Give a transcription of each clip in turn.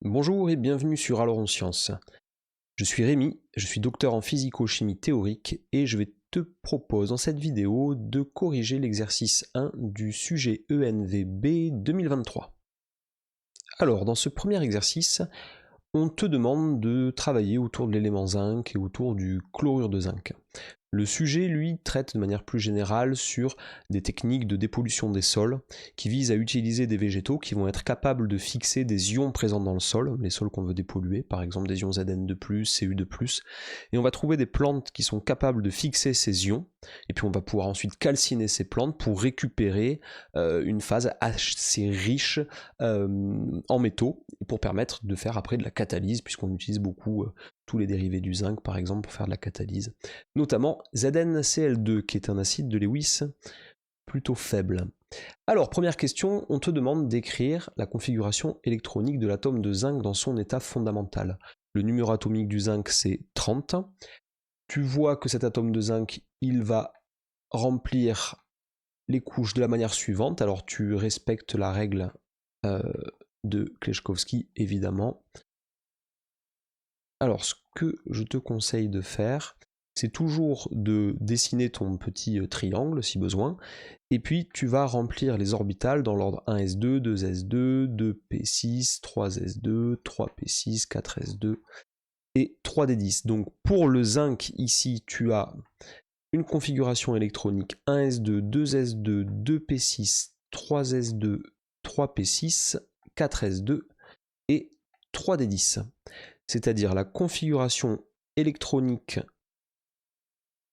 Bonjour et bienvenue sur Alors on Science. Je suis Rémi, je suis docteur en physico-chimie théorique et je vais te proposer dans cette vidéo de corriger l'exercice 1 du sujet ENVB 2023. Alors dans ce premier exercice, on te demande de travailler autour de l'élément zinc et autour du chlorure de zinc. Le sujet, lui, traite de manière plus générale sur des techniques de dépollution des sols qui visent à utiliser des végétaux qui vont être capables de fixer des ions présents dans le sol, les sols qu'on veut dépolluer, par exemple des ions Zn2+, Cu2+, et on va trouver des plantes qui sont capables de fixer ces ions, et puis on va pouvoir ensuite calciner ces plantes pour récupérer une phase assez riche en métaux, pour permettre de faire après de la catalyse, puisqu'on utilise beaucoup tous les dérivés du zinc par exemple pour faire de la catalyse, notamment ZnCl2 qui est un acide de Lewis plutôt faible. Alors première question, on te demande d'écrire la configuration électronique de l'atome de zinc dans son état fondamental. Le numéro atomique du zinc c'est 30. Tu vois que cet atome de zinc il va remplir les couches de la manière suivante, alors tu respectes la règle de Kleshkovsky évidemment. Alors ce que je te conseille de faire, c'est toujours de dessiner ton petit triangle si besoin, et puis tu vas remplir les orbitales dans l'ordre 1s2, 2s2, 2p6, 3s2, 3p6, 4s2 et 3d10. Donc pour le zinc ici tu as une configuration électronique 1s2, 2s2, 2p6, 3s2, 3p6, 4s2 et 3d10. C'est-à-dire la configuration électronique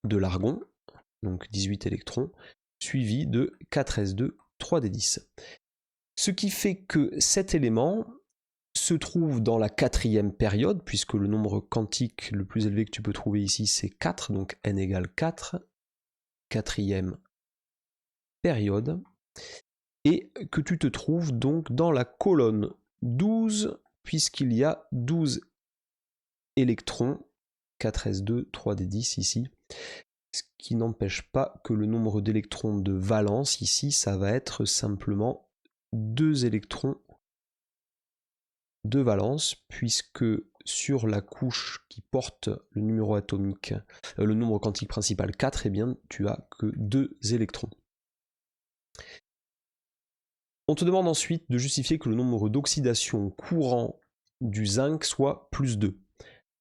de l'argon, donc 18 électrons, suivi de 4s2, 3d10. Ce qui fait que cet élément se trouve dans la quatrième période, puisque le nombre quantique le plus élevé que tu peux trouver ici c'est 4, donc n égale 4, quatrième période, et que tu te trouves donc dans la colonne 12, puisqu'il y a 12 électrons, 4s2, 3d10 ici, ce qui n'empêche pas que le nombre d'électrons de valence ici, ça va être simplement 2 électrons de valence, puisque sur la couche qui porte le numéro atomique, le nombre quantique principal 4, eh bien tu as que 2 électrons. On te demande ensuite de justifier que le nombre d'oxydation courant du zinc soit plus 2.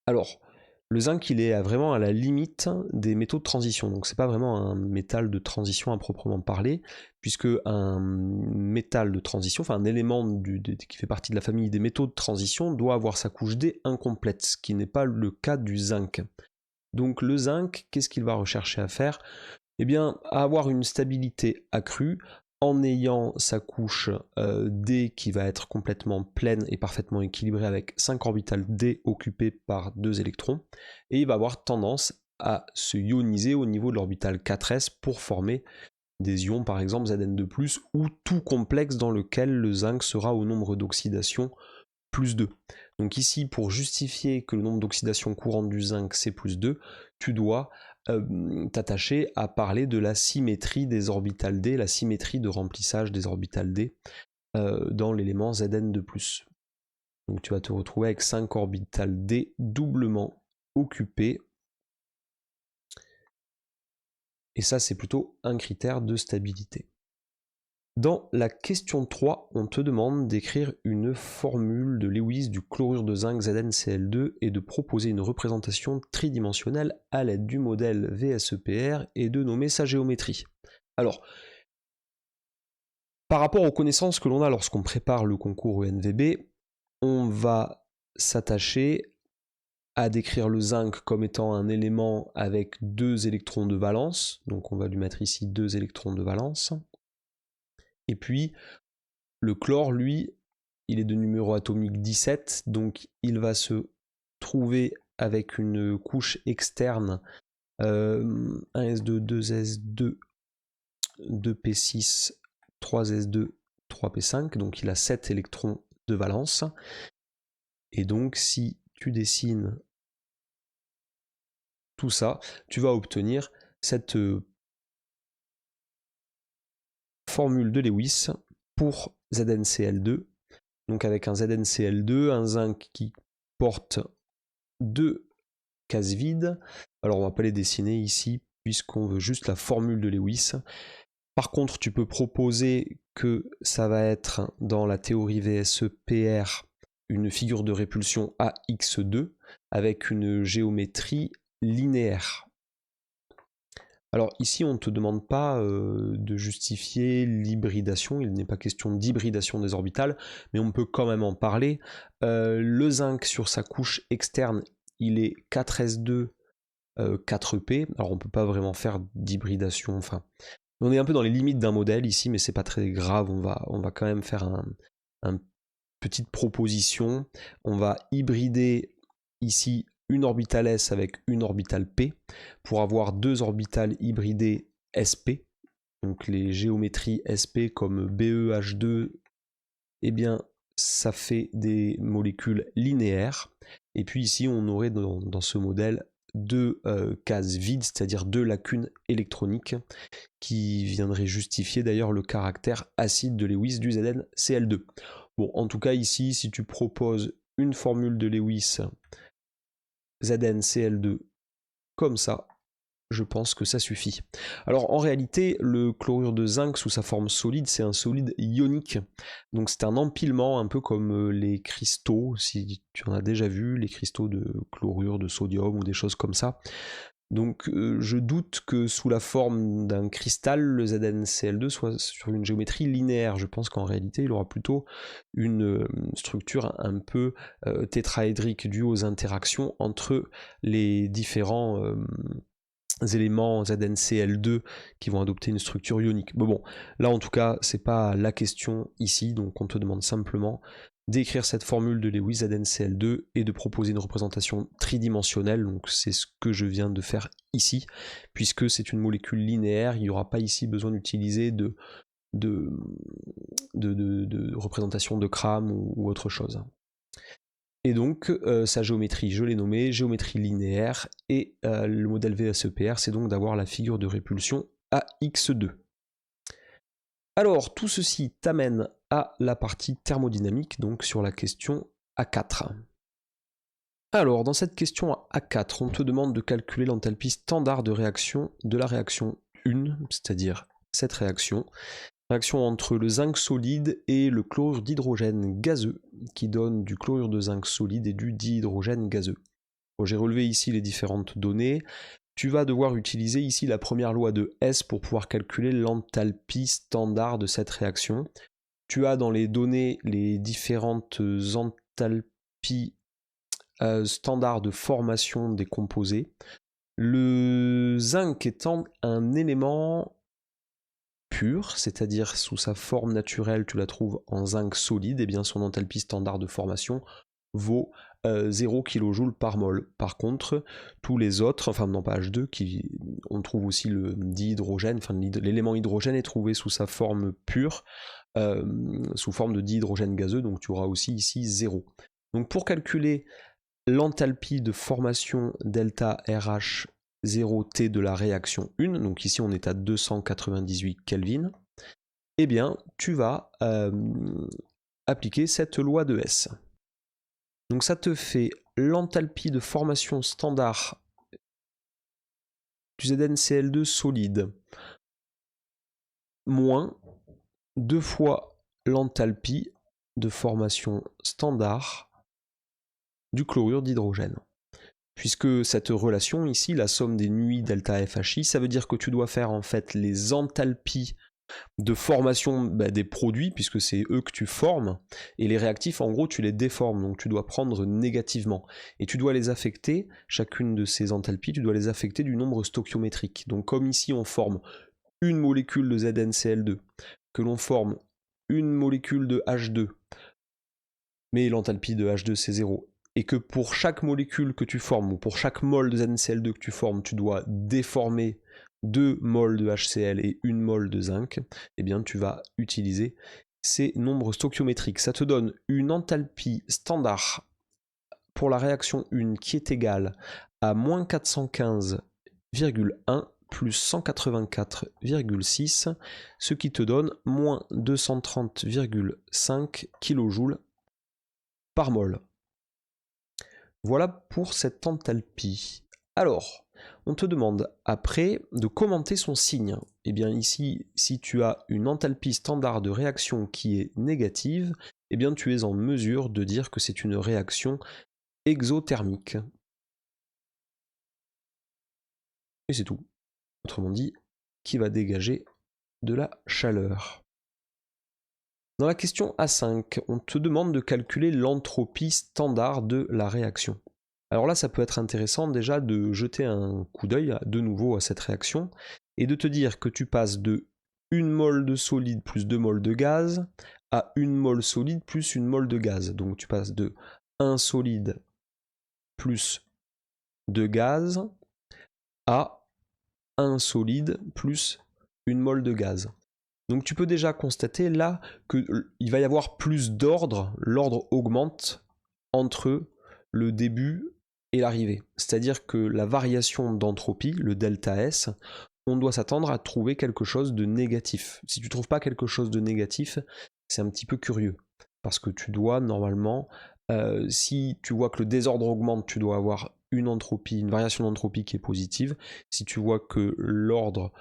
Alors, le zinc, il est vraiment à la limite des métaux de transition, donc c'est pas vraiment un métal de transition à proprement parler, puisque un métal de transition, enfin un élément qui fait partie de la famille des métaux de transition, doit avoir sa couche D incomplète, ce qui n'est pas le cas du zinc. Donc le zinc, qu'est-ce qu'il va rechercher à faire? Eh bien, à avoir une stabilité accrue, en ayant sa couche D qui va être complètement pleine et parfaitement équilibrée avec 5 orbitales D occupées par 2 électrons, et il va avoir tendance à se ioniser au niveau de l'orbital 4s pour former des ions par exemple Zn2+, ou tout complexe dans lequel le zinc sera au nombre d'oxydation plus 2. Donc ici, pour justifier que le nombre d'oxydation courante du zinc c'est plus 2, tu dois t'attacher à parler de la symétrie des orbitales D, la symétrie de remplissage des orbitales D dans l'élément Zn2+. Donc tu vas te retrouver avec 5 orbitales D doublement occupées. Et ça, c'est plutôt un critère de stabilité. Dans la question 3, on te demande d'écrire une formule de Lewis du chlorure de zinc ZnCl2 et de proposer une représentation tridimensionnelle à l'aide du modèle VSEPR et de nommer sa géométrie. Alors, par rapport aux connaissances que l'on a lorsqu'on prépare le concours ENVB, on va s'attacher à décrire le zinc comme étant un élément avec 2 électrons de valence, donc on va lui mettre ici 2 électrons de valence. Et puis, le chlore, lui, il est de numéro atomique 17, donc il va se trouver avec une couche externe 1s2, 2s2, 2p6, 3s2, 3p5, donc il a 7 électrons de valence. Et donc si tu dessines tout ça, tu vas obtenir cette formule de Lewis pour ZnCl2. donc avec un ZnCl2, un zinc qui porte 2 cases vides. Alors on va pas les dessiner ici, puisqu'on veut juste la formule de Lewis. Par contre, tu peux proposer que ça va être, dans la théorie VSE-PR, une figure de répulsion AX2 avec une géométrie linéaire. Alors ici, on ne te demande pas de justifier l'hybridation, il n'est pas question d'hybridation des orbitales, mais on peut quand même en parler. Le zinc, sur sa couche externe, il est 4s2, 4p, alors on ne peut pas vraiment faire d'hybridation, enfin... On est un peu dans les limites d'un modèle ici, mais c'est pas très grave, on va quand même faire une petite proposition. On va hybrider ici une orbitale S avec une orbitale P pour avoir deux orbitales hybridées SP. Donc les géométries SP comme BeH2, eh bien ça fait des molécules linéaires. Et puis ici on aurait dans ce modèle deux cases vides, c'est-à-dire deux lacunes électroniques qui viendraient justifier d'ailleurs le caractère acide de Lewis du ZnCl2. Bon, en tout cas ici, si tu proposes une formule de Lewis ZnCl2 comme ça, je pense que ça suffit. Alors en réalité, le chlorure de zinc sous sa forme solide, c'est un solide ionique. Donc c'est un empilement, un peu comme les cristaux, si tu en as déjà vu, les cristaux de chlorure de sodium ou des choses comme ça. Donc je doute que sous la forme d'un cristal, le ZnCl2 soit sur une géométrie linéaire. Je pense qu'en réalité, il aura plutôt une structure un peu tétraédrique due aux interactions entre les différents éléments ZnCl2 qui vont adopter une structure ionique. Mais bon, là en tout cas, c'est pas la question ici, donc on te demande simplement d'écrire cette formule de Lewis ZnCl2 et de proposer une représentation tridimensionnelle, donc c'est ce que je viens de faire ici, puisque c'est une molécule linéaire, il n'y aura pas ici besoin d'utiliser de représentation de Kram ou autre chose. Et donc sa géométrie, je l'ai nommée, géométrie linéaire, et le modèle VSEPR, c'est donc d'avoir la figure de répulsion AX2. Alors, tout ceci t'amène à la partie thermodynamique, donc sur la question A4. Alors, dans cette question A4, on te demande de calculer l'enthalpie standard de réaction de la réaction 1, c'est-à-dire cette réaction entre le zinc solide et le chlorure d'hydrogène gazeux, qui donne du chlorure de zinc solide et du dihydrogène gazeux. Bon, j'ai relevé ici les différentes données. Tu vas devoir utiliser ici la première loi de Hess pour pouvoir calculer l'enthalpie standard de cette réaction. Tu as dans les données les différentes enthalpies standards de formation des composés. Le zinc étant un élément pur, c'est-à-dire sous sa forme naturelle, tu la trouves en zinc solide, et bien son enthalpie standard de formation vaut 0 kJ par mol. Par contre, tous les autres, enfin non pas H2, on trouve aussi le dihydrogène, enfin l'élément hydrogène est trouvé sous sa forme pure, sous forme de dihydrogène gazeux, donc tu auras aussi ici 0. Donc pour calculer l'enthalpie de formation delta RH 0T de la réaction 1, donc ici on est à 298 Kelvin, eh bien tu vas appliquer cette loi de Hess. Donc ça te fait l'enthalpie de formation standard du ZnCl2 solide moins 2 fois l'enthalpie de formation standard du chlorure d'hydrogène. Puisque cette relation ici, la somme des nuits delta FHI, ça veut dire que tu dois faire en fait les enthalpies de formation des produits, puisque c'est eux que tu formes, et les réactifs, en gros, tu les déformes, donc tu dois prendre négativement. Et tu dois les affecter, chacune de ces enthalpies, tu dois les affecter du nombre stoichiométrique. Donc comme ici, on forme une molécule de ZnCl2, que l'on forme une molécule de H2, mais l'enthalpie de H2 c'est 0, et que pour chaque molécule que tu formes, ou pour chaque mol de ZnCl2 que tu formes, tu dois déformer 2 mols de HCl et 1 mol de zinc, eh bien tu vas utiliser ces nombres stoichiométriques. Ça te donne une enthalpie standard pour la réaction 1 qui est égale à moins 415,1 plus 184,6, ce qui te donne moins 230,5 kJ par mol. Voilà pour cette enthalpie. Alors, on te demande après de commenter son signe. Eh bien ici, si tu as une enthalpie standard de réaction qui est négative, eh bien tu es en mesure de dire que c'est une réaction exothermique. Et c'est tout. Autrement dit, qui va dégager de la chaleur. Dans la question A5, on te demande de calculer l'entropie standard de la réaction. Alors là, ça peut être intéressant déjà de jeter un coup d'œil de nouveau à cette réaction et de te dire que tu passes de 1 mol de solide plus 2 mols de gaz à 1 mol solide plus 1 mol de gaz. Donc tu passes de 1 solide plus 2 gaz à 1 solide plus 1 mol de gaz. Donc tu peux déjà constater là qu'il va y avoir plus d'ordre, l'ordre augmente entre le début et l'arrivée. C'est-à-dire que la variation d'entropie, le delta S, on doit s'attendre à trouver quelque chose de négatif. Si tu ne trouves pas quelque chose de négatif, c'est un petit peu curieux. Parce que tu dois normalement, si tu vois que le désordre augmente, tu dois avoir une entropie, une variation d'entropie qui est positive. Si tu vois que l'ordre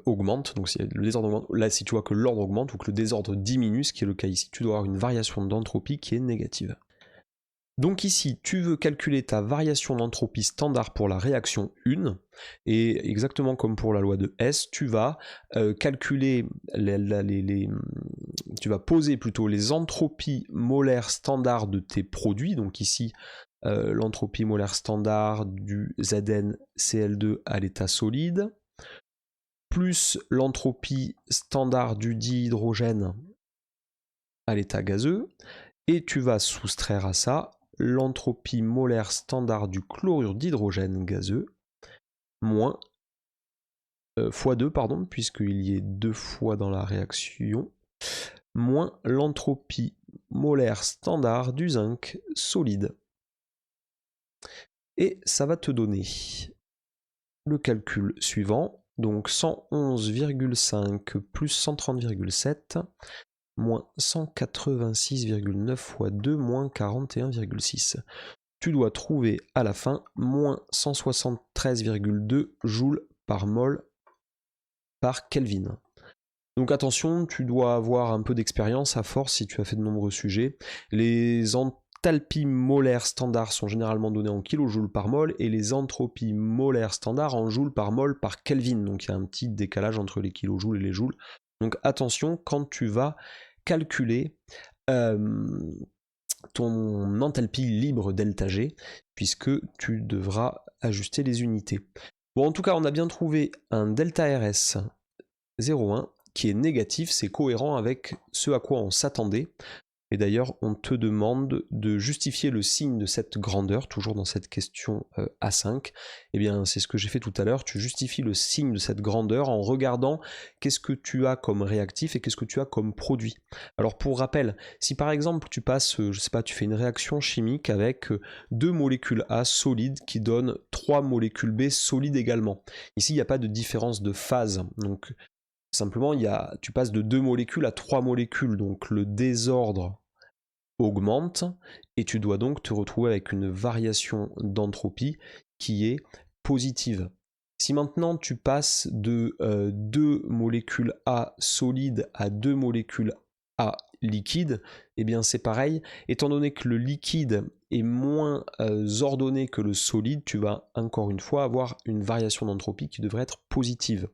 augmente, donc si le désordre augmente, là si tu vois que l'ordre augmente ou que le désordre diminue, ce qui est le cas ici, tu dois avoir une variation d'entropie qui est négative. Donc ici, tu veux calculer ta variation d'entropie standard pour la réaction 1, et exactement comme pour la loi de Hess, tu vas calculer, tu vas poser plutôt les entropies molaires standards de tes produits, donc ici l'entropie molaire standard du ZnCl2 à l'état solide, plus l'entropie standard du dihydrogène à l'état gazeux, et tu vas soustraire à ça l'entropie molaire standard du chlorure d'hydrogène gazeux, moins x2, pardon, puisqu'il y ait 2 fois dans la réaction, moins l'entropie molaire standard du zinc solide. Et ça va te donner le calcul suivant, donc 111,5 plus 130,7 moins 186,9 fois 2 moins 41,6. Tu dois trouver à la fin moins 173,2 joules par mol par Kelvin. Donc attention, tu dois avoir un peu d'expérience à force si tu as fait de nombreux sujets. Les enthalpies molaires standards sont généralement données en kilojoules par mol et les entropies molaires standards en joules par mol par Kelvin. Donc il y a un petit décalage entre les kilojoules et les joules. Donc attention quand tu vas calculer ton enthalpie libre delta G, puisque tu devras ajuster les unités. Bon, en tout cas, on a bien trouvé un delta RS 0,1 qui est négatif, c'est cohérent avec ce à quoi on s'attendait. Et d'ailleurs, on te demande de justifier le signe de cette grandeur, toujours dans cette question A5. Eh bien, c'est ce que j'ai fait tout à l'heure. Tu justifies le signe de cette grandeur en regardant qu'est-ce que tu as comme réactif et qu'est-ce que tu as comme produit. Alors, pour rappel, si par exemple tu passes, je sais pas, tu fais une réaction chimique avec 2 molécules A solides qui donnent 3 molécules B solides également. Ici, il n'y a pas de différence de phase. Donc, simplement, tu passes de 2 molécules à 3 molécules. Donc, le désordre augmente et tu dois donc te retrouver avec une variation d'entropie qui est positive. Si maintenant tu passes de 2 molécules A solides à 2 molécules A liquides, eh bien c'est pareil, étant donné que le liquide est moins ordonné que le solide, tu vas encore une fois avoir une variation d'entropie qui devrait être positive.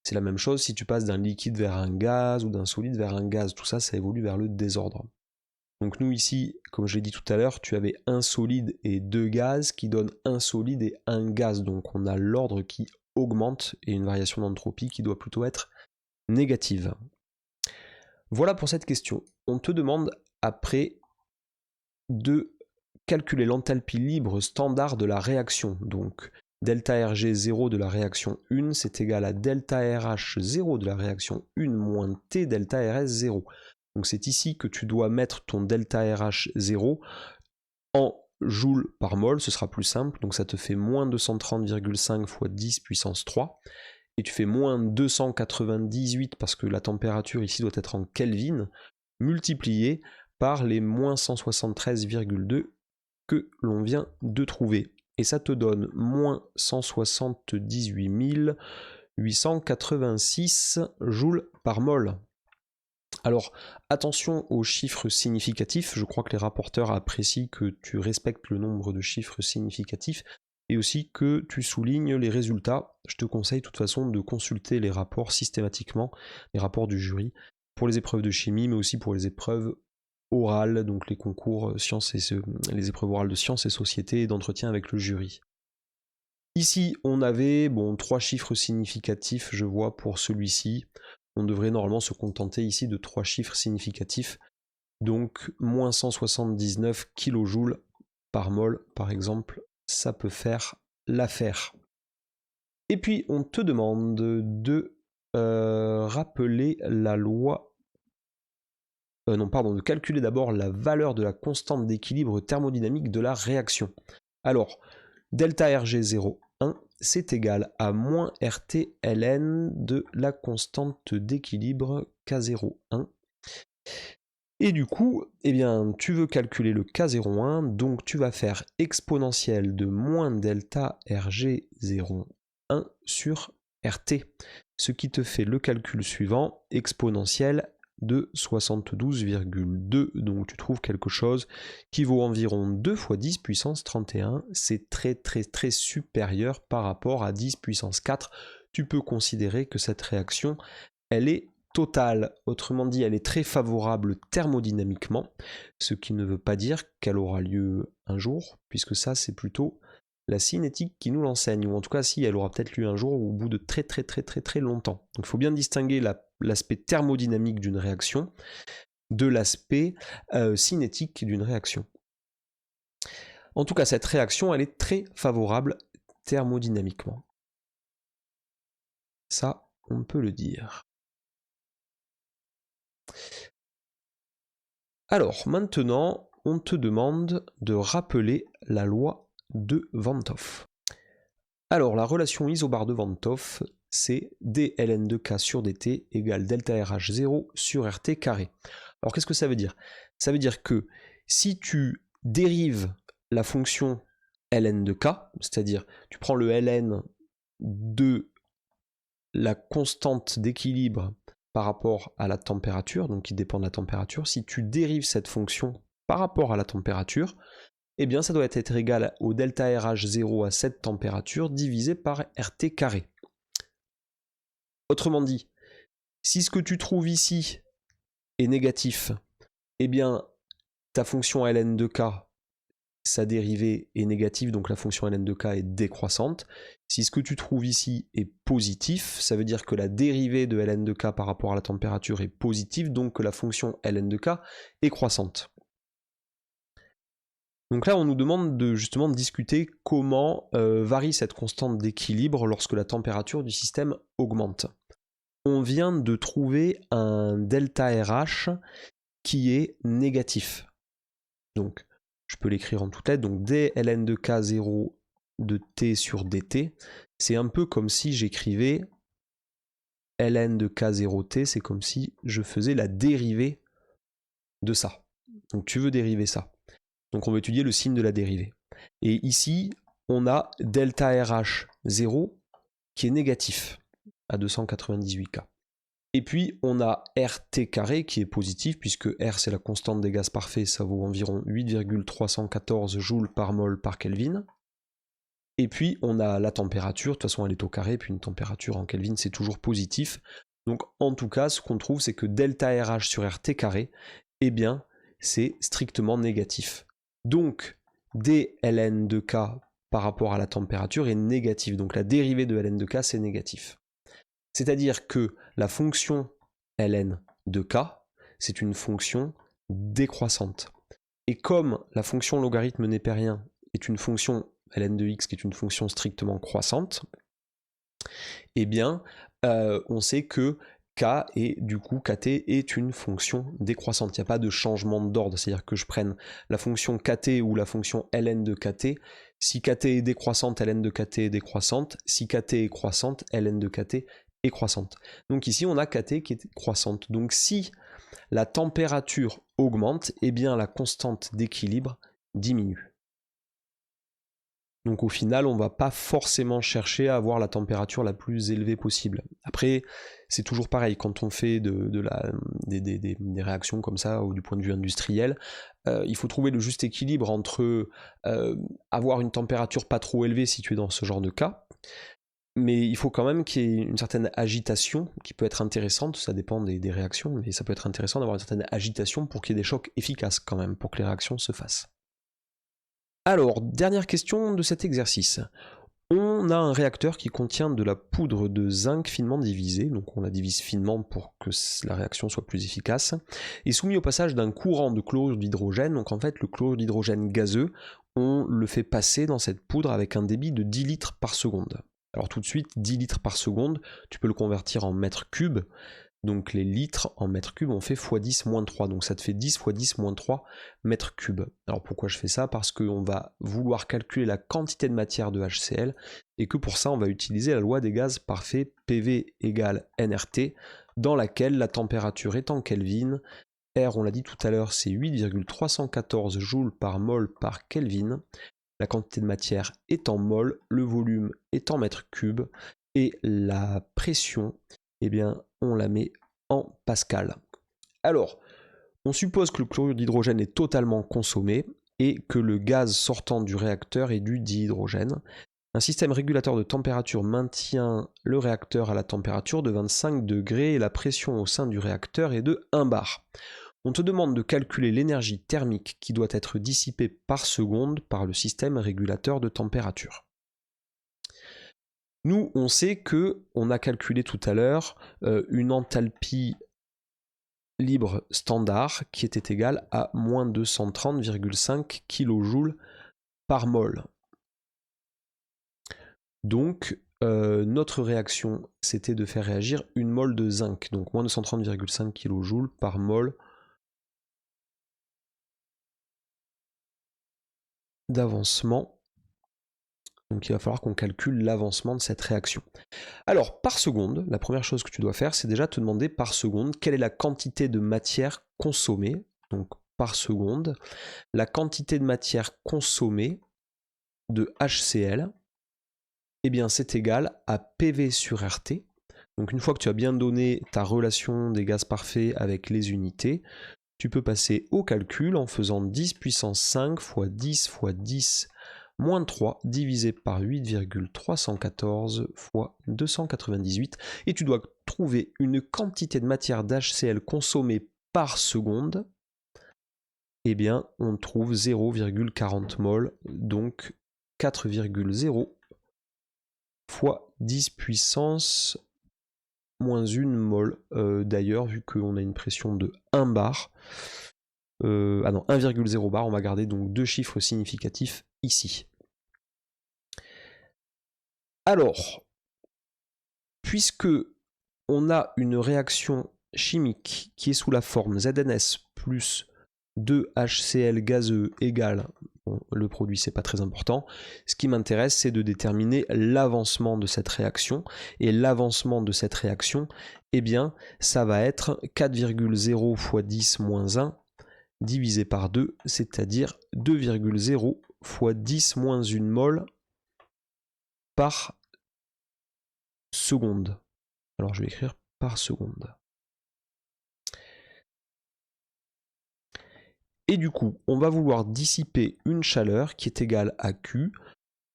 C'est la même chose si tu passes d'un liquide vers un gaz ou d'un solide vers un gaz, tout ça, ça évolue vers le désordre. Donc nous ici, comme je l'ai dit tout à l'heure, tu avais un solide et 2 gaz qui donnent un solide et un gaz. Donc on a l'ordre qui augmente et une variation d'entropie qui doit plutôt être négative. Voilà pour cette question. On te demande après de calculer l'enthalpie libre standard de la réaction. Donc delta Rg0 de la réaction 1, c'est égal à delta RH0 de la réaction 1 moins T delta Rs0. Donc c'est ici que tu dois mettre ton delta RH0 en joules par mol, ce sera plus simple, donc ça te fait moins 230,5 fois 10 puissance 3, et tu fais moins 298 parce que la température ici doit être en Kelvin, multiplié par les moins 173,2 que l'on vient de trouver. Et ça te donne moins 178 886 joules par mol. Alors, attention aux chiffres significatifs, je crois que les rapporteurs apprécient que tu respectes le nombre de chiffres significatifs et aussi que tu soulignes les résultats. Je te conseille de toute façon de consulter les rapports systématiquement, les rapports du jury, pour les épreuves de chimie, mais aussi pour les épreuves orales, donc les concours les épreuves orales de sciences et société et d'entretien avec le jury. Ici, on avait 3 chiffres significatifs, je vois, pour celui-ci. On devrait normalement se contenter ici de 3 chiffres significatifs. Donc, moins 179 kJ par mol, par exemple, ça peut faire l'affaire. Et puis, on te demande de rappeler la loi... de calculer d'abord la valeur de la constante d'équilibre thermodynamique de la réaction. Alors, delta Rg01, c'est égal à moins RT ln de la constante d'équilibre K01. Et du coup, eh bien, tu veux calculer le K01, donc tu vas faire exponentielle de moins delta Rg01 sur RT, ce qui te fait le calcul suivant, exponentielle de 72,2, donc tu trouves quelque chose qui vaut environ 2 fois 10 puissance 31, c'est très supérieur par rapport à 10 puissance 4, tu peux considérer que cette réaction, elle est totale, autrement dit elle est très favorable thermodynamiquement, ce qui ne veut pas dire qu'elle aura lieu un jour, puisque ça c'est plutôt la cinétique qui nous l'enseigne, ou en tout cas si elle aura peut-être lieu un jour au bout de très longtemps. Donc il faut bien distinguer l'aspect thermodynamique d'une réaction de l'aspect cinétique d'une réaction. En tout cas, cette réaction, elle est très favorable thermodynamiquement. Ça, on peut le dire. Alors, maintenant, on te demande de rappeler la loi de Van't Hoff. Alors, la relation isobare de Van't Hoff, c'est dln de k sur dt égale delta RH0 sur RT carré. Alors, qu'est-ce que ça veut dire? Ça veut dire que si tu dérives la fonction ln de k, c'est-à-dire tu prends le ln de la constante d'équilibre par rapport à la température, donc qui dépend de la température, si tu dérives cette fonction par rapport à la température, eh bien ça doit être égal au delta RH0 à cette température divisé par RT carré. Autrement dit, si ce que tu trouves ici est négatif, eh bien ta fonction ln de k, sa dérivée est négative, donc la fonction ln de k est décroissante. Si ce que tu trouves ici est positif, ça veut dire que la dérivée de ln de k par rapport à la température est positive, donc que la fonction ln de k est croissante. Donc là, on nous demande justement de discuter comment varie cette constante d'équilibre lorsque la température du système augmente. On vient de trouver un delta RH qui est négatif. Donc, je peux l'écrire en toutes lettres, donc dln de k0 de t sur dt, c'est un peu comme si j'écrivais ln de k0t, c'est comme si je faisais la dérivée de ça. Donc tu veux dériver ça. Donc on va étudier le signe de la dérivée. Et ici, on a delta RH0 qui est négatif à 298K. Et puis on a RT carré qui est positif, puisque R c'est la constante des gaz parfaits, ça vaut environ 8,314 joules par mol par Kelvin. Et puis on a la température, de toute façon elle est au carré, puis une température en Kelvin c'est toujours positif. Donc en tout cas, ce qu'on trouve c'est que delta RH sur RT carré, eh bien c'est strictement négatif. Donc dln de k par rapport à la température est négatif, donc la dérivée de ln de k c'est négatif. C'est-à-dire que la fonction ln de k, c'est une fonction décroissante. Et comme la fonction logarithme népérien est une fonction ln de x qui est une fonction strictement croissante, eh bien, on sait que k et du coup kt est une fonction décroissante. Il n'y a pas de changement d'ordre, c'est-à-dire que je prenne la fonction kt ou la fonction ln de kt. Si kt est décroissante, ln de kt est décroissante. Si kt est croissante, ln de kt est croissante. Donc ici, on a kt qui est croissante. Donc si la température augmente, eh bien la constante d'équilibre diminue. Donc au final, on ne va pas forcément chercher à avoir la température la plus élevée possible. Après, c'est toujours pareil, quand on fait des réactions comme ça, ou du point de vue industriel, il faut trouver le juste équilibre entre avoir une température pas trop élevée si tu es dans ce genre de cas, mais il faut quand même qu'il y ait une certaine agitation qui peut être intéressante, ça dépend des réactions, mais ça peut être intéressant d'avoir une certaine agitation pour qu'il y ait des chocs efficaces quand même, pour que les réactions se fassent. Alors, dernière question de cet exercice. On a un réacteur qui contient de la poudre de zinc finement divisée, donc on la divise finement pour que la réaction soit plus efficace, et soumis au passage d'un courant de chlorure d'hydrogène. Donc en fait, le chlorure d'hydrogène gazeux, on le fait passer dans cette poudre avec un débit de 10 litres par seconde. Alors tout de suite, 10 litres par seconde, tu peux le convertir en mètres cubes. Donc les litres en mètres cubes, on fait x 10 moins 3, donc ça te fait 10 x 10 moins 3 mètres cubes. Alors pourquoi je fais ça? Parce qu'on va vouloir calculer la quantité de matière de HCl, et que pour ça on va utiliser la loi des gaz parfaits PV égale nRT, dans laquelle la température est en Kelvin, R on l'a dit tout à l'heure c'est 8,314 joules par mol par Kelvin, la quantité de matière est en mol, le volume est en mètres cubes, et la pression, eh bien, on la met en pascal. Alors, on suppose que le chlorure d'hydrogène est totalement consommé et que le gaz sortant du réacteur est du dihydrogène. Un système régulateur de température maintient le réacteur à la température de 25 degrés et la pression au sein du réacteur est de 1 bar. On te demande de calculer l'énergie thermique qui doit être dissipée par seconde par le système régulateur de température. Nous, on sait que on a calculé tout à l'heure une enthalpie libre standard qui était égale à moins 230,5 kJ par mol. Donc, notre réaction, c'était de faire réagir une mol de zinc, donc moins 230,5 kJ par mol d'avancement. Donc il va falloir qu'on calcule l'avancement de cette réaction. Alors, par seconde, la première chose que tu dois faire, c'est déjà te demander par seconde quelle est la quantité de matière consommée. Donc, par seconde, la quantité de matière consommée de HCl, eh bien, c'est égal à PV sur RT. Donc, une fois que tu as bien donné ta relation des gaz parfaits avec les unités, tu peux passer au calcul en faisant 10 puissance 5 fois 10 fois 10 moins 3 divisé par 8,314 fois 298, et tu dois trouver une quantité de matière d'HCl consommée par seconde. Eh bien, on trouve 0,40 mol, donc 4,0 fois 10 puissance moins 1 mol. D'ailleurs, vu qu'on a une pression de 1 bar, 1,0 bar, on va garder donc deux chiffres significatifs ici. Alors, puisque on a une réaction chimique qui est sous la forme ZNS plus 2HCl gazeux égale, bon, le produit c'est pas très important, ce qui m'intéresse c'est de déterminer l'avancement de cette réaction, et l'avancement de cette réaction, eh bien ça va être 4,0 fois 10 moins 1 divisé par 2, c'est-à-dire 2,0 fois 10 moins 1 mol par seconde. Alors je vais écrire par seconde. Et du coup, on va vouloir dissiper une chaleur qui est égale à Q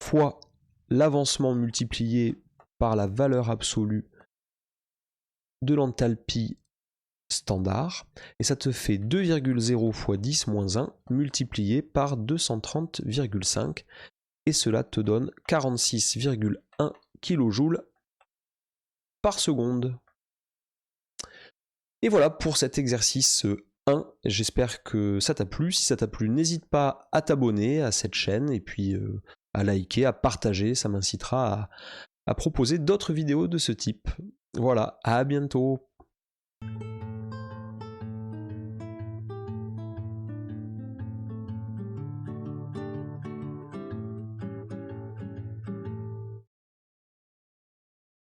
fois l'avancement multiplié par la valeur absolue de l'enthalpie standard, et ça te fait 2,0 fois 10 moins 1 multiplié par 230,5, et cela te donne 46,1 kJ par seconde. Et voilà pour cet exercice 1, j'espère que ça t'a plu. Si ça t'a plu, n'hésite pas à t'abonner à cette chaîne et puis à liker, à partager, ça m'incitera à proposer d'autres vidéos de ce type. Voilà, à bientôt.